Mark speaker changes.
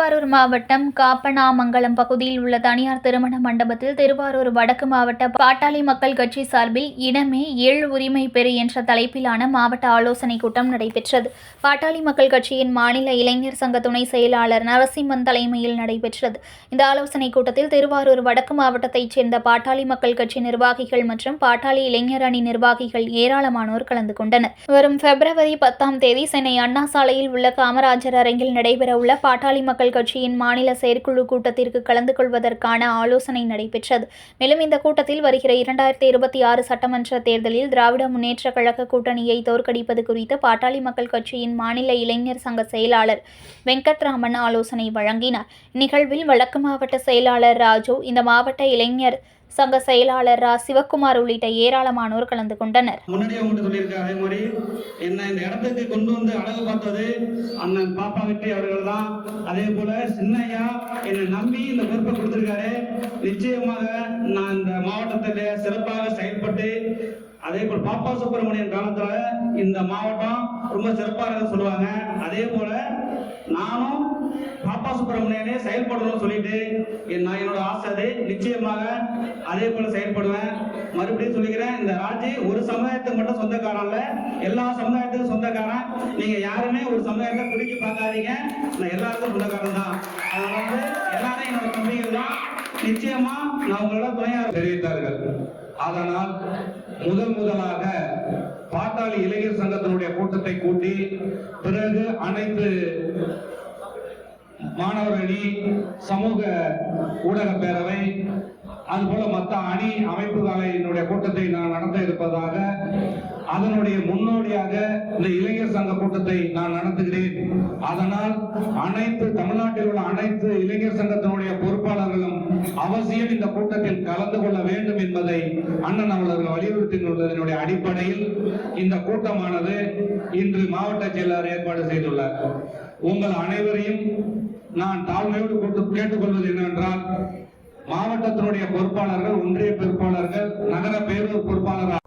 Speaker 1: திருவாரூர் மாவட்டம் காப்பனாமங்கலம் பகுதியில் உள்ள தனியார் திருமண மண்டபத்தில் திருவாரூர் வடக்கு மாவட்ட பாட்டாளி மக்கள் கட்சி சார்பில் இனமே 7 உரிமை பெறு என்ற தலைப்பிலான மாவட்ட ஆலோசனைக் கூட்டம் நடைபெற்றது. பாட்டாளி மக்கள் கட்சியின் மாநில இளைஞர் சங்க துணை செயலாளர் நரசிம்மன் தலைமையில் நடைபெற்றது. இந்த ஆலோசனைக் கூட்டத்தில் திருவாரூர் வடக்கு மாவட்டத்தைச் சேர்ந்த பாட்டாளி மக்கள் கட்சி நிர்வாகிகள் மற்றும் பாட்டாளி இளைஞர் அணி நிர்வாகிகள் ஏராளமானோர் கலந்து கொண்டனர். வரும் February 10 சென்னை அண்ணா சாலையில் உள்ள காமராஜர் அரங்கில் நடைபெறவுள்ள பாட்டாளி மக்கள் கட்சியின் மாநில செயற்குழு கூட்டத்திற்கு கலந்து கொள்வதற்கான ஆலோசனை நடைபெற்றது. மேலும் இந்த கூட்டத்தில் வருகிற 2026 சட்டமன்ற தேர்தலில் திராவிட முன்னேற்றக் கழக கூட்டணியை தோற்கடிப்பது குறித்து பாட்டாளி மக்கள் கட்சியின் மாநில இளைஞர் சங்க செயலாளர் வெங்கட்ராமன் ஆலோசனை வழங்கினார். இந்நிகழ்வில் வடக்கு மாவட்ட செயலாளர் ராஜு, இந்த மாவட்ட இளைஞர் சங்க செயலாளர் சிவக்குமார் உள்ளிட்ட ஏராளமானோர் கலந்து கொண்டனர்.
Speaker 2: முன்னாடியே அவங்க சொல்லியிருக்காங்க, அதே மாதிரி என்ன இந்த இடத்துக்கு கொண்டு வந்து அழகு பார்த்தது அண்ணன் பாப்பா வெற்றி அவர்கள் தான். அதே போல சின்னையா என்னை நம்பி இந்த பொறுப்பை கொடுத்திருக்காரு. நிச்சயமாக நான் இந்த மாவட்டத்தில் சிறப்பாக செயல்பட்டு, அதே போல் பாப்பா சுப்பிரமணியன் காலத்துல இந்த மாவட்டம் ரொம்ப சிறப்பாக சொல்லுவாங்க. அதே போல நானும் பாப்பா சுப்பிரமணியனே செயல்படணும்னு சொல்லிட்டு நான் என்னோட ஆசை அது. நிச்சயமாக அதே போல செயல்படுவேன். மறுபடியும் சொல்லிக்கிறேன், இந்த ராஜி ஒரு சமுதாயத்துக்கு மட்டும் சொந்தக்காரன் இல்ல, எல்லா சமுதாயத்துக்கும் சொந்தக்காரன். நீங்க யாருமே ஒரு சமுதாயத்தை குறுக்கி பார்க்காதீங்க, நான் எல்லாருக்கும் சொந்தக்காரன் தான். அதனால எல்லாரும் என்னோட தம்பிகள் தான். நிச்சயமா நான் உங்களோட துணையாக
Speaker 3: தெரிவித்தார்கள். அதனால் முதலாக பாட்டாளி இளைஞர் சங்கத்தினுடைய கூட்டத்தை கூட்டி, பிறகு அனைத்து மாணவர் அணி, சமூக ஊடக பேரவை, அதுபோல மற்ற அணி அமைப்புகளினுடைய கூட்டத்தை நான் நடத்த இருப்பதாக, அதனுடைய முன்னோடியாக இந்த இளைஞர் சங்க கூட்டத்தை நான் நடத்துகிறேன். அதனால் அனைத்து தமிழ்நாட்டில் உள்ள அனைத்து இளைஞர் சங்கத்தினுடைய பொறுப்பாளர்களும் அவசியம் இந்த கூட்டத்தில் கலந்து கொள்ள வேண்டும் என்பதை அண்ணன் அவர்கள் வலியுறுத்தியுள்ளதனுடைய அடிப்படையில் இந்த கூட்டமானது இன்று மாவட்ட செயலாளர் ஏற்பாடு செய்துள்ளார். உங்கள் அனைவரையும் நான் தாழ்மையோடு கேட்டுக்கொள்வது என்னவென்றால், மாவட்டத்தினுடைய பொறுப்பாளர்கள், ஒன்றிய பொறுப்பாளர்கள், நகர பேரூர் பொறுப்பாளர்கள்